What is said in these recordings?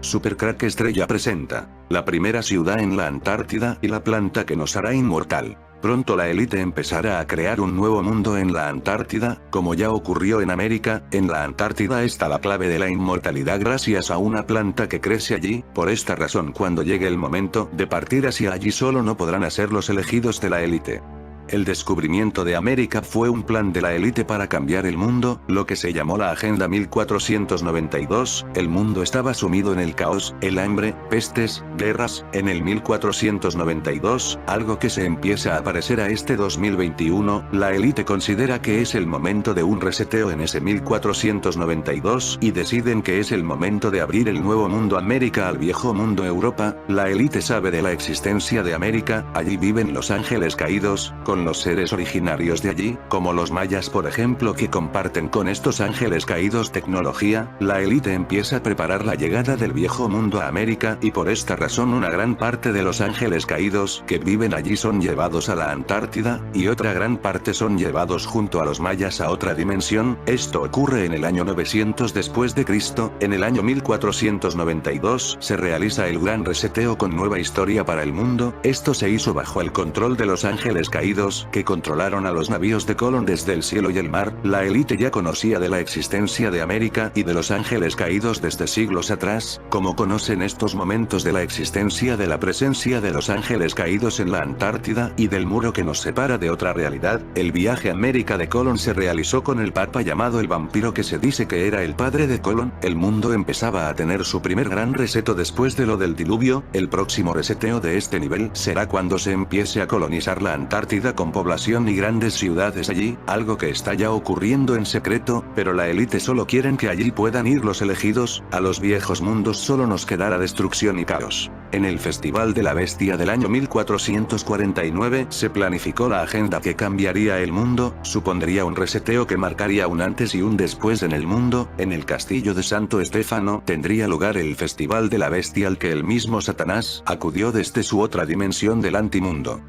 Supercrack Estrella presenta la primera ciudad en la Antártida y la planta que nos hará inmortal. Pronto la élite empezará a crear un nuevo mundo en la Antártida, como ya ocurrió en América. En la Antártida está la clave de la inmortalidad gracias a una planta que crece allí. Por esta razón, cuando llegue el momento de partir hacia allí, solo no podrán hacer los elegidos de la élite. El descubrimiento de América fue un plan de la élite para cambiar el mundo, lo que se llamó la Agenda 1492. El mundo estaba sumido en el caos, el hambre, pestes, guerras. En el 1492, algo que se empieza a parecer a este 2021, la élite considera que es el momento de un reseteo en ese 1492 y deciden que es el momento de abrir el nuevo mundo América al viejo mundo Europa. La élite sabe de la existencia de América, allí viven los ángeles caídos, con los seres originarios de allí, como los mayas por ejemplo, que comparten con estos ángeles caídos tecnología. La élite empieza a preparar la llegada del viejo mundo a América y por esta razón una gran parte de los ángeles caídos que viven allí son llevados a la Antártida, y otra gran parte son llevados junto a los mayas a otra dimensión. Esto ocurre en el año 900 después de Cristo. En el año 1492 se realiza el gran reseteo con nueva historia para el mundo. Esto se hizo bajo el control de los ángeles caídos, que controlaron a los navíos de Colón desde el cielo y el mar. La élite ya conocía de la existencia de América y de los ángeles caídos desde siglos atrás. Como conocen estos momentos de la existencia de la presencia de los ángeles caídos en la Antártida y del muro que nos separa de otra realidad? El viaje a América de Colón se realizó con el papa llamado el vampiro, que se dice que era el padre de Colón. El mundo empezaba a tener su primer gran reseto después de lo del diluvio. El próximo reseteo de este nivel será cuando se empiece a colonizar la Antártida con población y grandes ciudades allí, algo que está ya ocurriendo en secreto, pero la élite solo quieren que allí puedan ir los elegidos. A los viejos mundos solo nos quedará destrucción y caos. En el Festival de la Bestia del año 1449 se planificó la agenda que cambiaría el mundo, supondría un reseteo que marcaría un antes y un después en el mundo. En el castillo de Santo Estéfano tendría lugar el Festival de la Bestia al que el mismo Satanás acudió desde su otra dimensión del antimundo.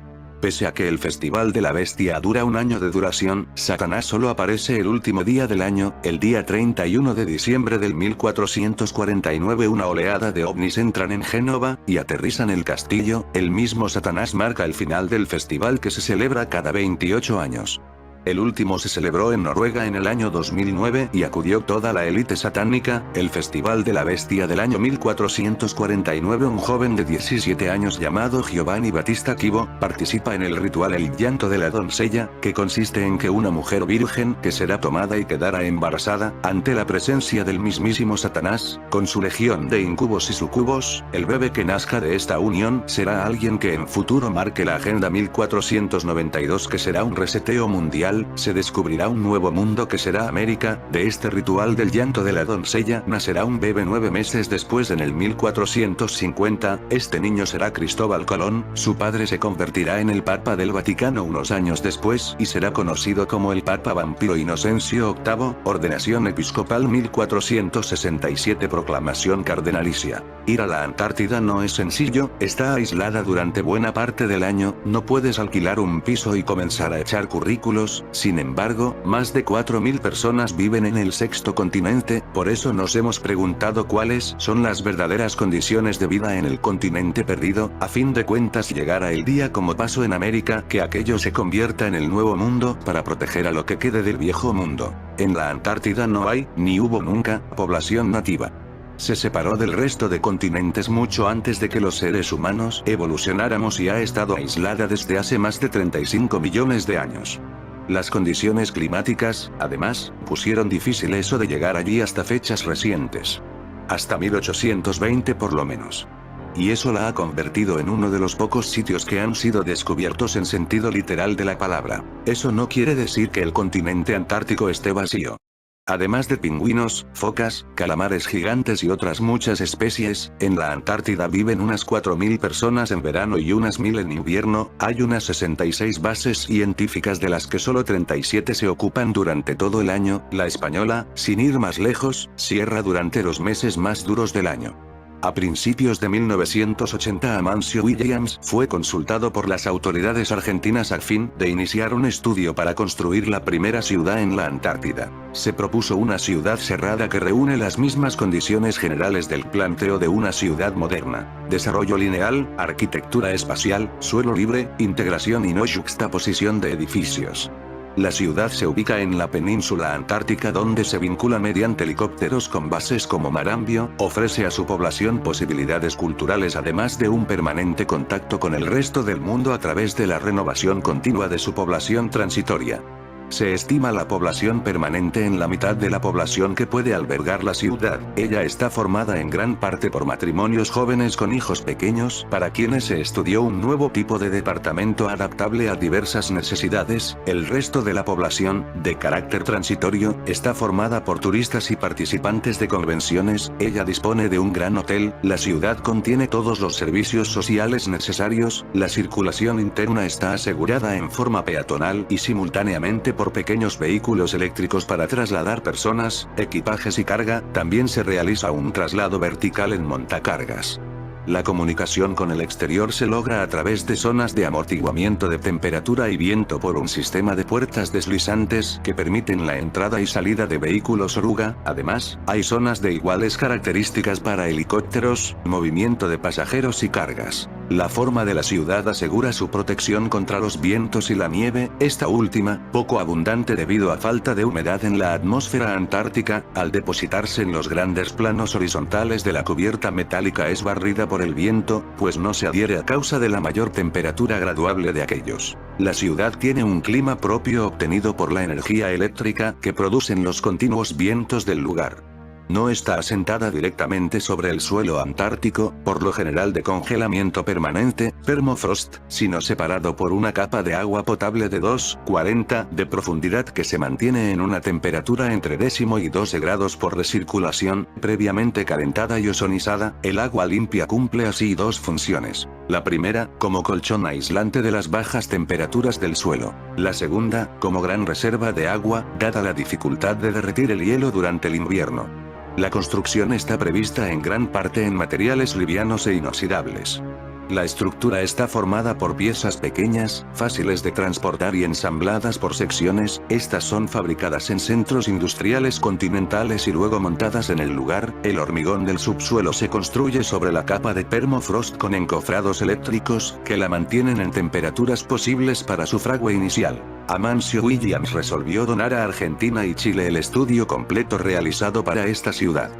Pese a que el Festival de la Bestia dura un año de duración, Satanás solo aparece el último día del año, el día 31 de diciembre del 1449. Una oleada de ovnis entran en Génova, y aterrizan el castillo. El mismo Satanás marca el final del festival, que se celebra cada 28 años. El último se celebró en Noruega en el año 2009 y acudió toda la élite satánica. El Festival de la Bestia del año 1449, un joven de 17 años llamado Giovanni Battista Chivo, participa en el ritual El llanto de la doncella, que consiste en que una mujer virgen que será tomada y quedará embarazada, ante la presencia del mismísimo Satanás, con su legión de incubos y sucubos. El bebé que nazca de esta unión será alguien que en futuro marque la Agenda 1492, que será un reseteo mundial. Se descubrirá un nuevo mundo que será América. De este ritual del llanto de la doncella nacerá un bebé 9 meses después, en el 1450. Este niño será Cristóbal Colón. Su padre se convertirá en el Papa del Vaticano unos años después y será conocido como el Papa Vampiro Inocencio VIII. Ordenación episcopal 1467. Proclamación cardenalicia. Ir a la Antártida no es sencillo, está aislada durante buena parte del año, no puedes alquilar un piso y comenzar a echar currículos. Sin embargo, más de 4.000 personas viven en el sexto continente. Por eso nos hemos preguntado cuáles son las verdaderas condiciones de vida en el continente perdido. A fin de cuentas llegará el día, como pasó en América, que aquello se convierta en el nuevo mundo, para proteger a lo que quede del viejo mundo. En la Antártida no hay, ni hubo nunca, población nativa. Se separó del resto de continentes mucho antes de que los seres humanos evolucionáramos y ha estado aislada desde hace más de 35 millones de años. Las condiciones climáticas, además, pusieron difícil eso de llegar allí hasta fechas recientes. Hasta 1820 por lo menos. Y eso la ha convertido en uno de los pocos sitios que han sido descubiertos en sentido literal de la palabra. Eso no quiere decir que el continente antártico esté vacío. Además de pingüinos, focas, calamares gigantes y otras muchas especies, en la Antártida viven unas 4.000 personas en verano y unas 1.000 en invierno. Hay unas 66 bases científicas, de las que solo 37 se ocupan durante todo el año. La Española, sin ir más lejos, cierra durante los meses más duros del año. A principios de 1980 Amancio Williams fue consultado por las autoridades argentinas a fin de iniciar un estudio para construir la primera ciudad en la Antártida. Se propuso una ciudad cerrada que reúne las mismas condiciones generales del planteo de una ciudad moderna: desarrollo lineal, arquitectura espacial, suelo libre, integración y no yuxtaposición de edificios. La ciudad se ubica en la península antártica donde se vincula mediante helicópteros con bases como Marambio, ofrece a su población posibilidades culturales además de un permanente contacto con el resto del mundo a través de la renovación continua de su población transitoria. Se estima la población permanente en la mitad de la población que puede albergar la ciudad. Ella está formada en gran parte por matrimonios jóvenes con hijos pequeños, para quienes se estudió un nuevo tipo de departamento adaptable a diversas necesidades. El resto de la población, de carácter transitorio, está formada por turistas y participantes de convenciones. Ella dispone de un gran hotel, la ciudad contiene todos los servicios sociales necesarios, la circulación interna está asegurada en forma peatonal y simultáneamente por pequeños vehículos eléctricos para trasladar personas, equipajes y carga. También se realiza un traslado vertical en montacargas. La comunicación con el exterior se logra a través de zonas de amortiguamiento de temperatura y viento por un sistema de puertas deslizantes que permiten la entrada y salida de vehículos oruga. Además, hay zonas de iguales características para helicópteros, movimiento de pasajeros y cargas. La forma de la ciudad asegura su protección contra los vientos y la nieve, esta última, poco abundante debido a falta de humedad en la atmósfera antártica. Al depositarse en los grandes planos horizontales de la cubierta metálica es barrida por el viento, pues no se adhiere a causa de la mayor temperatura graduable de aquellos. La ciudad tiene un clima propio obtenido por la energía eléctrica que producen los continuos vientos del lugar. No está asentada directamente sobre el suelo antártico, por lo general de congelamiento permanente, permafrost, sino separado por una capa de agua potable de 2,40 de profundidad que se mantiene en una temperatura entre 10 y 12 grados por recirculación, previamente calentada y ozonizada. El agua limpia cumple así dos funciones. La primera, como colchón aislante de las bajas temperaturas del suelo. La segunda, como gran reserva de agua, dada la dificultad de derretir el hielo durante el invierno. La construcción está prevista en gran parte en materiales livianos e inoxidables. La estructura está formada por piezas pequeñas, fáciles de transportar y ensambladas por secciones. Estas son fabricadas en centros industriales continentales y luego montadas en el lugar. El hormigón del subsuelo se construye sobre la capa de permafrost con encofrados eléctricos, que la mantienen en temperaturas posibles para su fragua inicial. Amancio Williams resolvió donar a Argentina y Chile el estudio completo realizado para esta ciudad.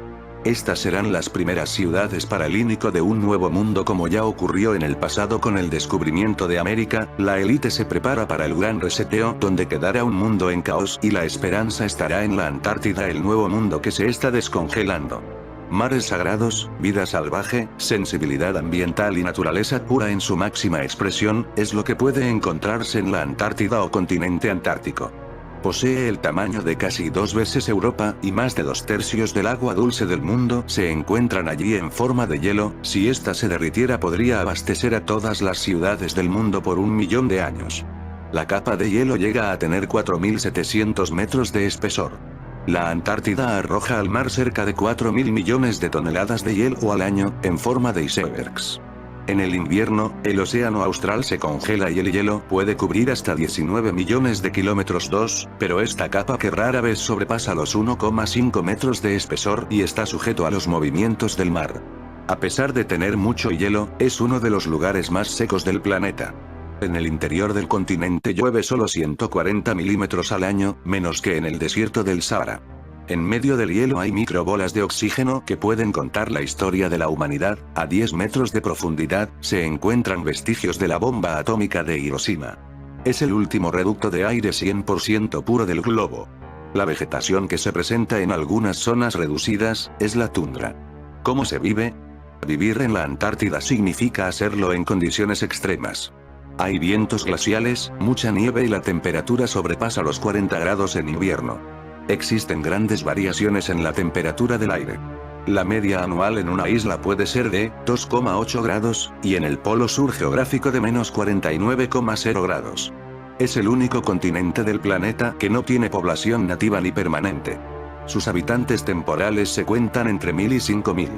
Estas serán las primeras ciudades para el inicio de un nuevo mundo, como ya ocurrió en el pasado con el descubrimiento de América. La élite se prepara para el gran reseteo, donde quedará un mundo en caos y la esperanza estará en la Antártida, el nuevo mundo que se está descongelando. Mares sagrados, vida salvaje, sensibilidad ambiental y naturaleza pura en su máxima expresión, es lo que puede encontrarse en la Antártida o continente antártico. Posee el tamaño de casi 2 veces Europa, y más de 2/3 del agua dulce del mundo se encuentran allí en forma de hielo. Si ésta se derritiera podría abastecer a todas las ciudades del mundo por 1 millón de años. La capa de hielo llega a tener 4.700 metros de espesor. La Antártida arroja al mar cerca de 4.000 millones de toneladas de hielo al año, en forma de icebergs. En el invierno, el océano austral se congela y el hielo puede cubrir hasta 19 millones de kilómetros 2, pero esta capa, que rara vez sobrepasa los 1,5 metros de espesor y está sujeto a los movimientos del mar. A pesar de tener mucho hielo, es uno de los lugares más secos del planeta. En el interior del continente llueve solo 140 milímetros al año, menos que en el desierto del Sahara. En medio del hielo hay microbolas de oxígeno que pueden contar la historia de la humanidad. A 10 metros de profundidad, se encuentran vestigios de la bomba atómica de Hiroshima. Es el último reducto de aire 100% puro del globo. La vegetación que se presenta en algunas zonas reducidas, es la tundra. ¿Cómo se vive? Vivir en la Antártida significa hacerlo en condiciones extremas. Hay vientos glaciales, mucha nieve y la temperatura sobrepasa los 40 grados en invierno. Existen grandes variaciones en la temperatura del aire. La media anual en una isla puede ser de 2,8 grados, y en el polo sur geográfico de menos 49,0 grados. Es el único continente del planeta que no tiene población nativa ni permanente. Sus habitantes temporales se cuentan entre 1.000 y 5.000.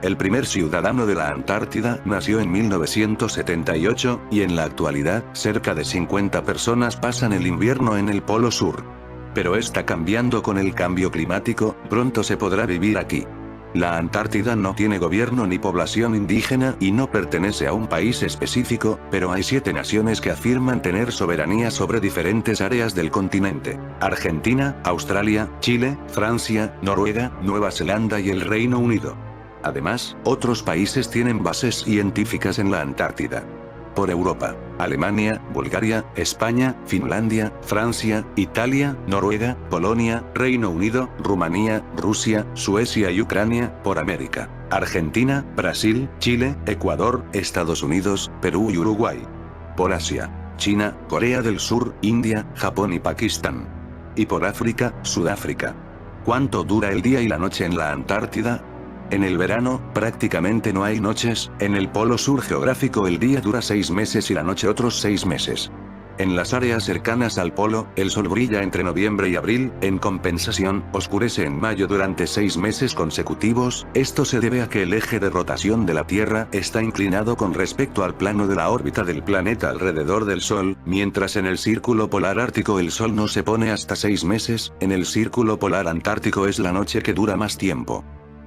El primer ciudadano de la Antártida nació en 1978, y en la actualidad, cerca de 50 personas pasan el invierno en el Polo Sur. Pero está cambiando con el cambio climático, pronto se podrá vivir aquí. La Antártida no tiene gobierno ni población indígena y no pertenece a un país específico, pero hay 7 naciones que afirman tener soberanía sobre diferentes áreas del continente: Argentina, Australia, Chile, Francia, Noruega, Nueva Zelanda y el Reino Unido. Además, otros países tienen bases científicas en la Antártida. Por Europa: Alemania, Bulgaria, España, Finlandia, Francia, Italia, Noruega, Polonia, Reino Unido, Rumanía, Rusia, Suecia y Ucrania. Por América: Argentina, Brasil, Chile, Ecuador, Estados Unidos, Perú y Uruguay. Por Asia: China, Corea del Sur, India, Japón y Pakistán. Y por África: Sudáfrica. ¿Cuánto dura el día y la noche en la Antártida? En el verano, prácticamente no hay noches. En el Polo Sur geográfico el día dura 6 meses y la noche otros 6 meses. En las áreas cercanas al polo, el sol brilla entre noviembre y abril. En compensación, oscurece en mayo durante 6 meses consecutivos. Esto se debe a que el eje de rotación de la Tierra está inclinado con respecto al plano de la órbita del planeta alrededor del Sol, mientras en el círculo polar ártico el sol no se pone hasta 6 meses, en el círculo polar antártico es la noche que dura más tiempo.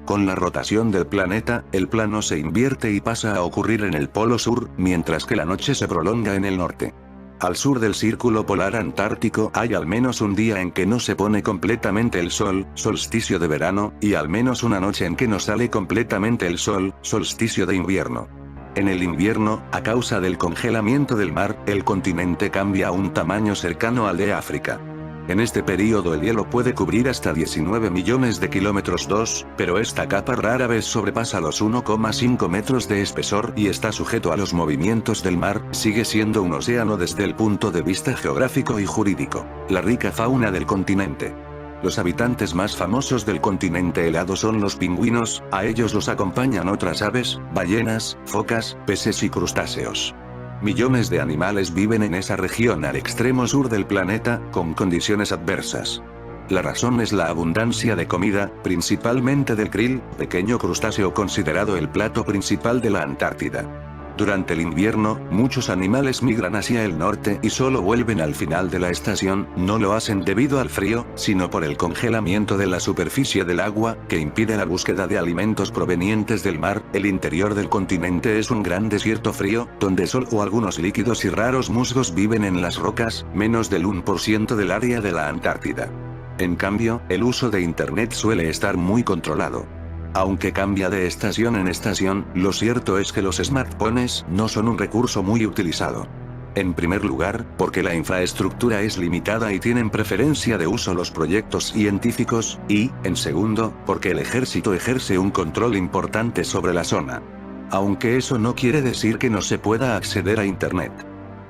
Con la rotación del planeta, el plano se invierte y pasa a ocurrir en el Polo Sur, mientras que la noche se prolonga en el norte. Al sur del círculo polar antártico hay al menos un día en que no se pone completamente el sol, solsticio de verano, y al menos una noche en que no sale completamente el sol, solsticio de invierno. En el invierno, a causa del congelamiento del mar, el continente cambia a un tamaño cercano al de África. En este período el hielo puede cubrir hasta 19 millones de kilómetros 2, pero esta capa rara vez sobrepasa los 1,5 metros de espesor y está sujeto a los movimientos del mar. Sigue siendo un océano desde el punto de vista geográfico y jurídico. La rica fauna del continente. Los habitantes más famosos del continente helado son los pingüinos, a ellos los acompañan otras aves, ballenas, focas, peces y crustáceos. Millones de animales viven en esa región al extremo sur del planeta, con condiciones adversas. La razón es la abundancia de comida, principalmente del krill, pequeño crustáceo considerado el plato principal de la Antártida. Durante el invierno, muchos animales migran hacia el norte y solo vuelven al final de la estación. No lo hacen debido al frío, sino por el congelamiento de la superficie del agua, que impide la búsqueda de alimentos provenientes del mar. El interior del continente es un gran desierto frío, donde solo algunos líquidos y raros musgos viven en las rocas, menos del 1% del área de la Antártida. En cambio, el uso de Internet suele estar muy controlado. Aunque cambia de estación en estación, lo cierto es que los smartphones no son un recurso muy utilizado. En primer lugar, porque la infraestructura es limitada y tienen preferencia de uso los proyectos científicos, y, en segundo, porque el ejército ejerce un control importante sobre la zona. Aunque eso no quiere decir que no se pueda acceder a Internet.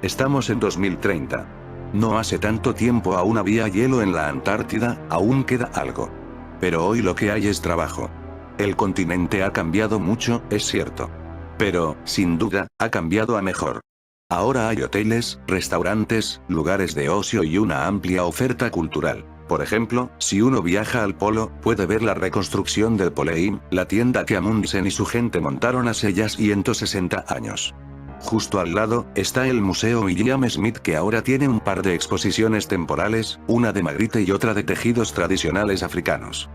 Estamos en 2030. No hace tanto tiempo aún había hielo en la Antártida, aún queda algo. Pero hoy lo que hay es trabajo. El continente ha cambiado mucho, es cierto. Pero, sin duda, ha cambiado a mejor. Ahora hay hoteles, restaurantes, lugares de ocio y una amplia oferta cultural. Por ejemplo, si uno viaja al polo, puede ver la reconstrucción del Poleim, la tienda que Amundsen y su gente montaron hace ya 160 años. Justo al lado, está el Museo William Smith, que ahora tiene un par de exposiciones temporales, una de Magritte y otra de tejidos tradicionales africanos.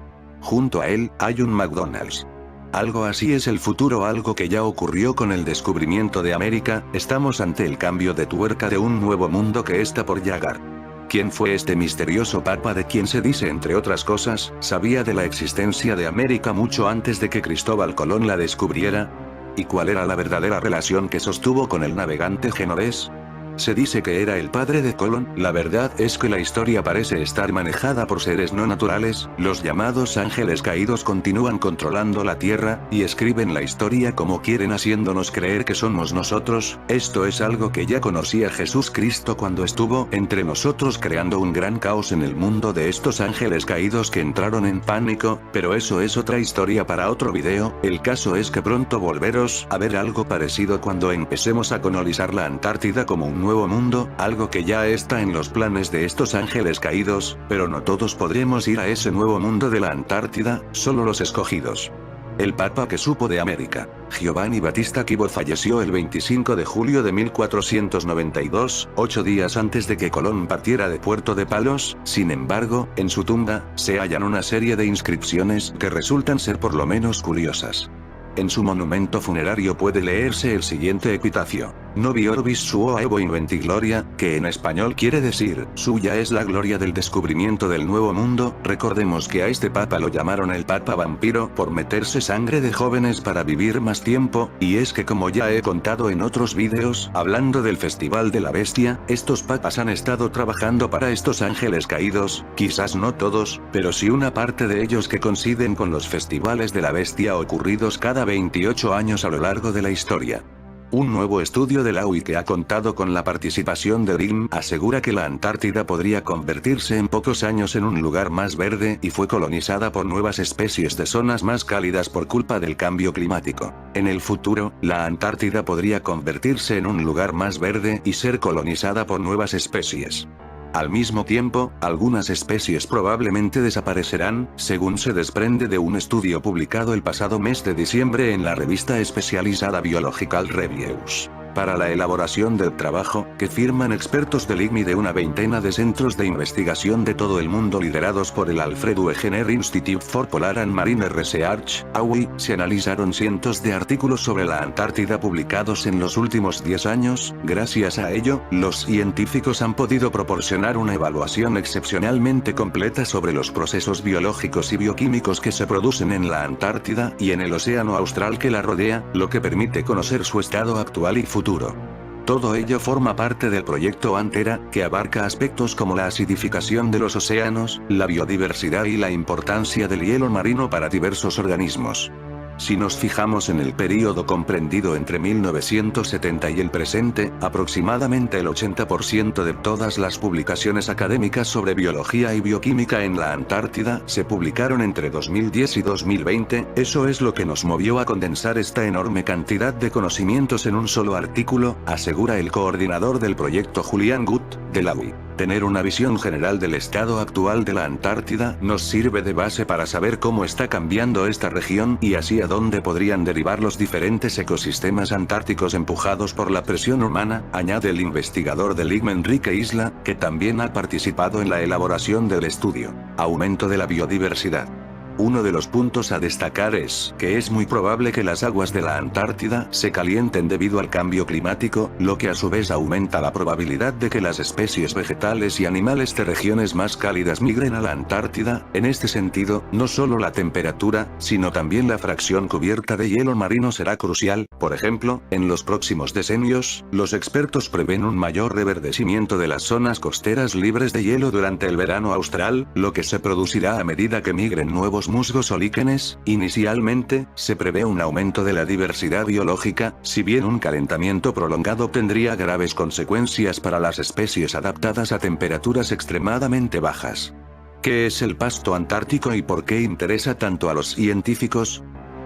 Junto a él, hay un McDonald's. Algo así es el futuro, algo que ya ocurrió con el descubrimiento de América. Estamos ante el cambio de tuerca de un nuevo mundo que está por llegar. ¿Quién fue este misterioso papa de quien se dice, entre otras cosas, sabía de la existencia de América mucho antes de que Cristóbal Colón la descubriera? ¿Y cuál era la verdadera relación que sostuvo con el navegante genovés? Se dice que era el padre de Colón. La verdad es que la historia parece estar manejada por seres no naturales. Los llamados ángeles caídos continúan controlando la tierra, y escriben la historia como quieren, haciéndonos creer que somos nosotros. Esto es algo que ya conocía Jesús Cristo cuando estuvo entre nosotros, creando un gran caos en el mundo de estos ángeles caídos que entraron en pánico, pero eso es otra historia para otro video. El caso es que pronto volveros a ver algo parecido cuando empecemos a colonizar la Antártida como un nuevo mundo, algo que ya está en los planes de estos ángeles caídos, pero no todos podremos ir a ese nuevo mundo de la Antártida, solo los escogidos. El papa que supo de América, Giovanni Battista Cibo, falleció el 25 de julio de 1492, 8 días antes de que Colón partiera de Puerto de Palos. Sin embargo, en su tumba, se hallan una serie de inscripciones que resultan ser por lo menos curiosas. En su monumento funerario puede leerse el siguiente epitafio: Novi orbis sua evo inventi gloria, que en español quiere decir, suya es la gloria del descubrimiento del nuevo mundo. Recordemos que a este papa lo llamaron el papa vampiro por meterse sangre de jóvenes para vivir más tiempo, y es que como ya he contado en otros vídeos, hablando del Festival de la Bestia, estos papas han estado trabajando para estos ángeles caídos, quizás no todos, pero sí una parte de ellos que coinciden con los festivales de la bestia ocurridos cada 28 años a lo largo de la historia. Un nuevo estudio de la UI que ha contado con la participación de RIM asegura que la Antártida podría convertirse en pocos años en un lugar más verde y fue colonizada por nuevas especies de zonas más cálidas por culpa del cambio climático. En el futuro, la Antártida podría convertirse en un lugar más verde y ser colonizada por nuevas especies. Al mismo tiempo, algunas especies probablemente desaparecerán, según se desprende de un estudio publicado el pasado mes de diciembre en la revista especializada Biological Reviews. Para la elaboración del trabajo, que firman expertos del ICMI de una veintena de centros de investigación de todo el mundo liderados por el Alfred Wegener Institute for Polar and Marine Research, AUI, se analizaron cientos de artículos sobre la Antártida publicados en los últimos 10 años. Gracias a ello, los científicos han podido proporcionar una evaluación excepcionalmente completa sobre los procesos biológicos y bioquímicos que se producen en la Antártida y en el océano austral que la rodea, lo que permite conocer su estado actual y futuro. Todo ello forma parte del proyecto Antera, que abarca aspectos como la acidificación de los océanos, la biodiversidad y la importancia del hielo marino para diversos organismos. Si nos fijamos en el período comprendido entre 1970 y el presente, aproximadamente el 80% de todas las publicaciones académicas sobre biología y bioquímica en la Antártida se publicaron entre 2010 y 2020, eso es lo que nos movió a condensar esta enorme cantidad de conocimientos en un solo artículo, asegura el coordinador del proyecto Julian Gut, de la UI. Tener una visión general del estado actual de la Antártida nos sirve de base para saber cómo está cambiando esta región y así a dónde podrían derivar los diferentes ecosistemas antárticos empujados por la presión humana, añade el investigador del ICME Enrique Isla, que también ha participado en la elaboración del estudio. Aumento de la biodiversidad. Uno de los puntos a destacar es que es muy probable que las aguas de la Antártida se calienten debido al cambio climático, lo que a su vez aumenta la probabilidad de que las especies vegetales y animales de regiones más cálidas migren a la Antártida. En este sentido, no solo la temperatura, sino también la fracción cubierta de hielo marino será crucial. Por ejemplo, en los próximos decenios, los expertos prevén un mayor reverdecimiento de las zonas costeras libres de hielo durante el verano austral, lo que se producirá a medida que migren nuevos musgos o líquenes. Inicialmente, se prevé un aumento de la diversidad biológica, si bien un calentamiento prolongado tendría graves consecuencias para las especies adaptadas a temperaturas extremadamente bajas. ¿Qué es el pasto antártico y por qué interesa tanto a los científicos?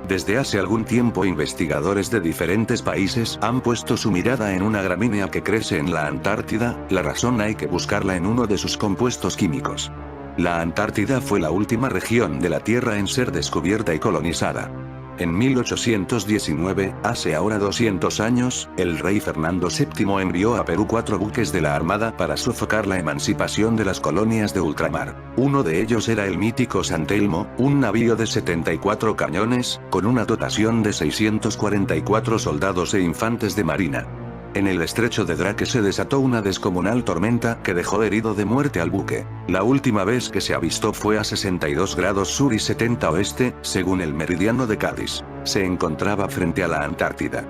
Desde hace algún tiempo investigadores de diferentes países han puesto su mirada en una gramínea que crece en la Antártida. La razón hay que buscarla en uno de sus compuestos químicos. La Antártida fue la última región de la Tierra en ser descubierta y colonizada. En 1819, hace ahora 200 años, el rey Fernando VII envió a Perú 4 buques de la Armada para sofocar la emancipación de las colonias de ultramar. Uno de ellos era el mítico San Telmo, un navío de 74 cañones, con una dotación de 644 soldados e infantes de marina. En el estrecho de Drake se desató una descomunal tormenta que dejó herido de muerte al buque. La última vez que se avistó fue a 62 grados sur y 70 oeste, según el meridiano de Cádiz. Se encontraba frente a la Antártida.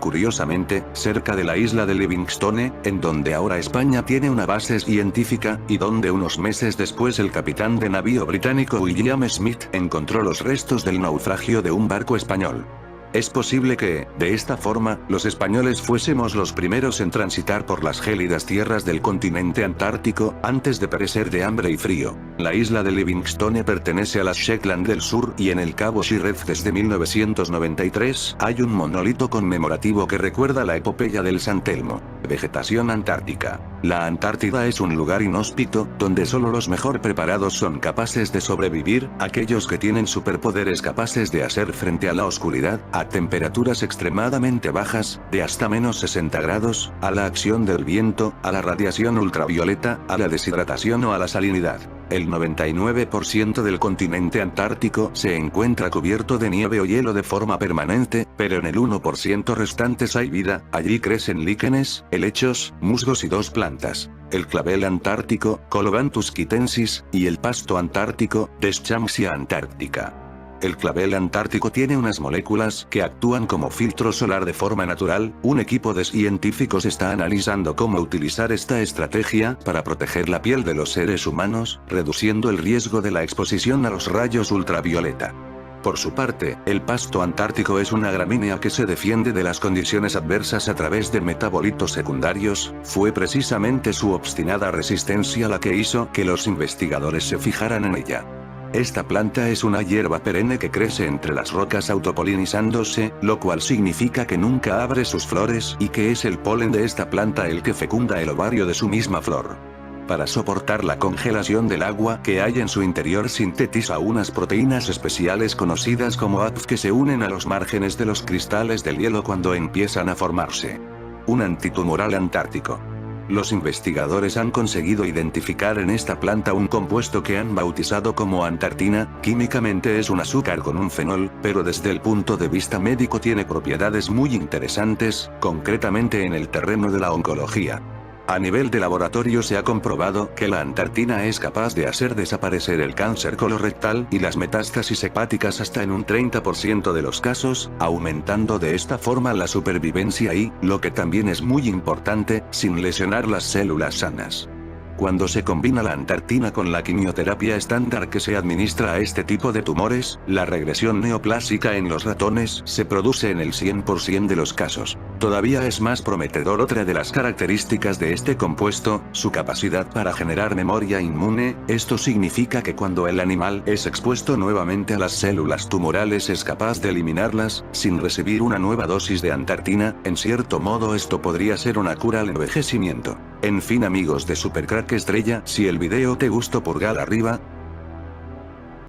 Curiosamente, cerca de la isla de Livingstone, en donde ahora España tiene una base científica, y donde unos meses después el capitán de navío británico William Smith encontró los restos del naufragio de un barco español. Es posible que, de esta forma, los españoles fuésemos los primeros en transitar por las gélidas tierras del continente antártico, antes de perecer de hambre y frío. La isla de Livingstone pertenece a las Shetland del Sur y en el Cabo Shirreff desde 1993 hay un monolito conmemorativo que recuerda la epopeya del San Telmo. Vegetación antártica. La Antártida es un lugar inhóspito, donde solo los mejor preparados son capaces de sobrevivir, aquellos que tienen superpoderes capaces de hacer frente a la oscuridad, a temperaturas extremadamente bajas, de hasta -60 grados, a la acción del viento, a la radiación ultravioleta, a la deshidratación o a la salinidad. El 99% del continente antártico se encuentra cubierto de nieve o hielo de forma permanente, pero en el 1% restantes hay vida, allí crecen líquenes, helechos, musgos y dos plantas. El clavel antártico, Colobanthus quitensis, y el pasto antártico, Deschampsia antarctica. El clavel antártico tiene unas moléculas que actúan como filtro solar de forma natural. Un equipo de científicos está analizando cómo utilizar esta estrategia para proteger la piel de los seres humanos, reduciendo el riesgo de la exposición a los rayos ultravioleta. Por su parte, el pasto antártico es una gramínea que se defiende de las condiciones adversas a través de metabolitos secundarios. Fue precisamente su obstinada resistencia la que hizo que los investigadores se fijaran en ella. Esta planta es una hierba perenne que crece entre las rocas autopolinizándose, lo cual significa que nunca abre sus flores y que es el polen de esta planta el que fecunda el ovario de su misma flor. Para soportar la congelación del agua que hay en su interior sintetiza unas proteínas especiales conocidas como ATF que se unen a los márgenes de los cristales del hielo cuando empiezan a formarse. Un antitumoral antártico. Los investigadores han conseguido identificar en esta planta un compuesto que han bautizado como antartina. Químicamente es un azúcar con un fenol, pero desde el punto de vista médico tiene propiedades muy interesantes, concretamente en el terreno de la oncología. A nivel de laboratorio se ha comprobado que la antartina es capaz de hacer desaparecer el cáncer colorectal y las metástasis hepáticas hasta en un 30% de los casos, aumentando de esta forma la supervivencia y, lo que también es muy importante, sin lesionar las células sanas. Cuando se combina la antartina con la quimioterapia estándar que se administra a este tipo de tumores, la regresión neoplásica en los ratones se produce en el 100% de los casos. Todavía es más prometedor otra de las características de este compuesto, su capacidad para generar memoria inmune. Esto significa que cuando el animal es expuesto nuevamente a las células tumorales es capaz de eliminarlas, sin recibir una nueva dosis de antartina. En cierto modo esto podría ser una cura al envejecimiento. En fin amigos de Supercrack Estrella, si el video te gustó pulgar arriba,